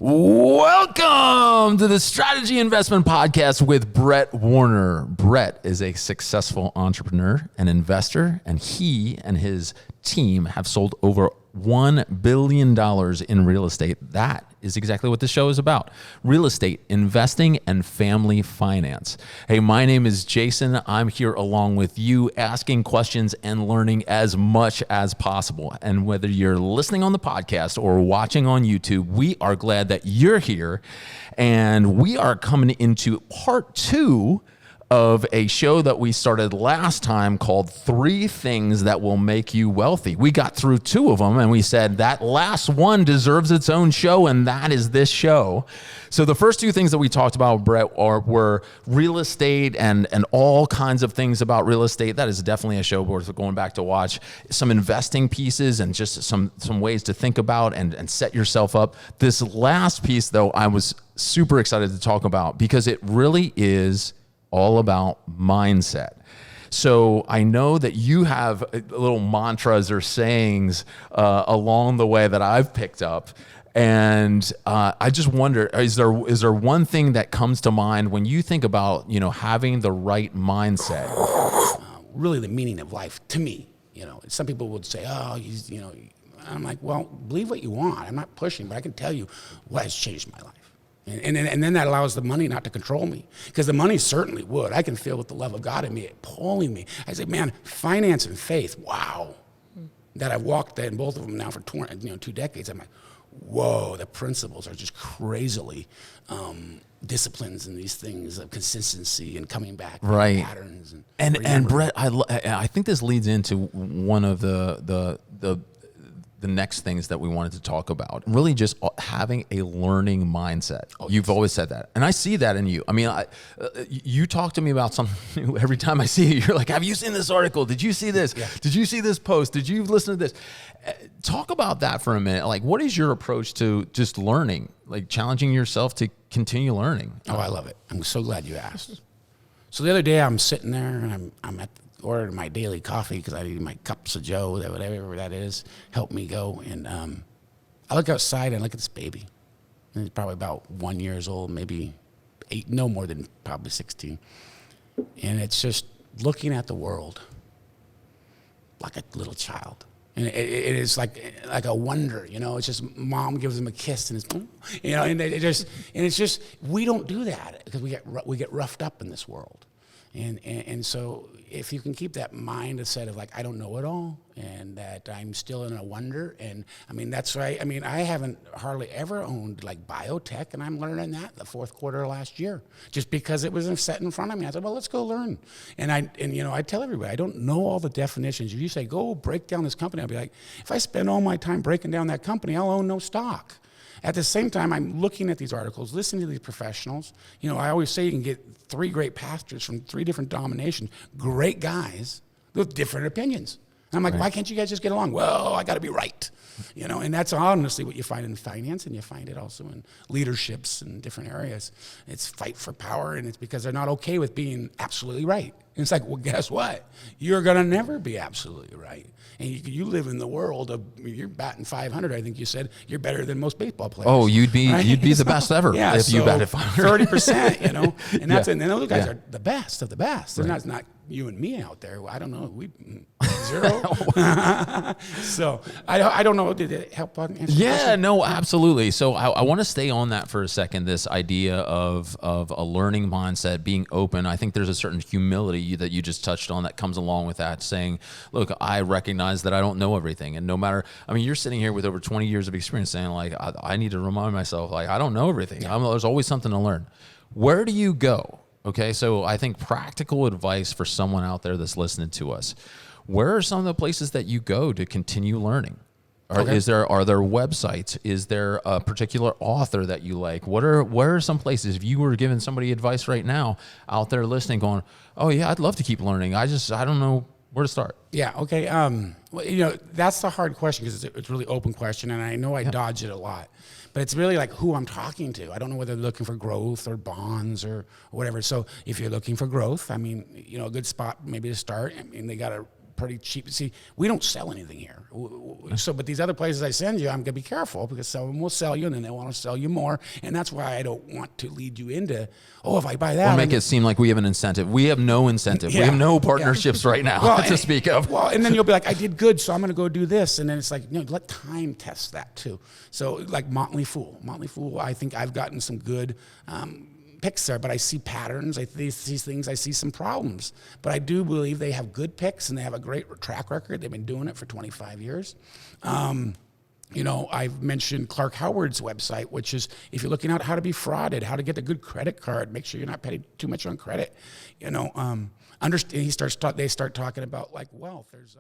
Welcome to the Strategy Investment Podcast with Brett Warner. Brett is a successful entrepreneur and investor, and he and his team have sold over $1 billion in real estate. That is exactly what this show is about. Real estate, investing, and family finance. Hey, my name is Jason. I'm here along with you, asking questions and learning as much as possible. And whether you're listening on the podcast or watching on YouTube, we are glad that you're here. And we are coming into part 2 of a show that we started last time called 3 Things That Will Make You Wealthy. We got through 2 of them and we said that last one deserves its own show, and that is this show. So the first 2 things that we talked about, Brett, were real estate and all kinds of things about real estate. That is definitely a show worth going back to watch. Some investing pieces and just some ways to think about and set yourself up. This last piece, though, I was super excited to talk about because it really is all about mindset. So I know that you have little mantras or sayings along the way that I've picked up. And I just wonder, is there one thing that comes to mind when you think about, having the right mindset? Really the meaning of life to me, some people would say, I'm like, well, believe what you want. I'm not pushing, but I can tell you what has changed my life. And then that allows the money not to control me, because the money certainly would. I can feel with the love of God in me, it pulling me. I say, man, finance and faith, wow. That I've walked in both of them now for 2 decades. I'm like, whoa, the principles are just crazily disciplines and these things of consistency and coming back, right? Patterns and Brett, I think this leads into one of the next things that we wanted to talk about, really just having a learning mindset. Oh, You've always said that. And I see that in you. I mean, you talk to me about something new every time I see you. You're like, have you seen this article? Did you see this? Yeah. Did you see this post? Did you listen to this? Talk about that for a minute. Like, what is your approach to just learning, like challenging yourself to continue learning? Oh, I love it. I'm so glad you asked. So the other day I'm sitting there and I'm at ordered my daily coffee because I need my cups of joe, whatever that is, help me go. And I look outside and look at this baby. And it's probably about 1 year old, maybe 8, no more than probably 16. And it's just looking at the world like a little child. And it is like a wonder, It's just mom gives them a kiss and it's just we don't do that because we get roughed up in this world. And so if you can keep that mindset of like, I don't know it all and that I'm still in a wonder. And I mean, that's right. I mean, I haven't hardly ever owned like biotech, and I'm learning that the 4th quarter of last year, just because it was set in front of me. I said, well, let's go learn. And I tell everybody, I don't know all the definitions. If you say, go break down this company, I'll be like, if I spend all my time breaking down that company, I'll own no stock. At the same time, I'm looking at these articles, listening to these professionals. I always say you can get 3 great pastors from 3 different denominations, great guys with different opinions. And I'm like, Why can't you guys just get along? Well, I got to be right. And that's honestly what you find in finance, and you find it also in leaderships in different areas. It's fight for power, and it's because they're not okay with being absolutely right. And it's like, well, guess what? You're going to never be absolutely right. And you live in the world of, you're batting 500, I think you said. You're better than most baseball players. Oh, you'd be the best ever if you batted 500. 30%, and that's and those guys are the best of the best. They're not you and me out there. I don't know. We 0. So I don't know. Did it help answer the question? No, absolutely. So I want to stay on that for a second. This idea of a learning mindset, being open. I think there's a certain humility that you just touched on that comes along with that, saying, look, I recognize that I don't know everything. And no matter, you're sitting here with over 20 years of experience saying like, I need to remind myself, like, I don't know everything. There's always something to learn. Where do you go? Okay. So I think practical advice for someone out there that's listening to us, where are some of the places that you go to continue learning? Are there websites? Is there a particular author that you like? Where are some places, if you were giving somebody advice right now out there listening going, oh yeah, I'd love to keep learning. I don't know where to start. Yeah. Okay. That's the hard question because it's a really open question, and I know I dodge it a lot. But it's really like who I'm talking to. I don't know whether they're looking for growth or bonds or whatever. So if you're looking for growth, a good spot maybe to start. They got a pretty cheap. See, we don't sell anything here. So, but these other places I send you, I'm going to be careful because some of them will sell you and then they want to sell you more. And that's why I don't want to lead you into, oh, if I buy that. Or make it seem like we have an incentive. We have no incentive. We have no partnerships right now to speak of. Well, and then you'll be like, I did good, so I'm going to go do this. And then it's like, no, let time test that too. So like Motley Fool, I think I've gotten some good picks there, but I see patterns, I see things, I see some problems. But I do believe they have good picks and they have a great track record. They've been doing it for 25 years. You know, I've mentioned Clark Howard's website, which is if you're looking at how to be frauded, how to get a good credit card, make sure you're not paying too much on credit. You know, they start talking about like wealth. There's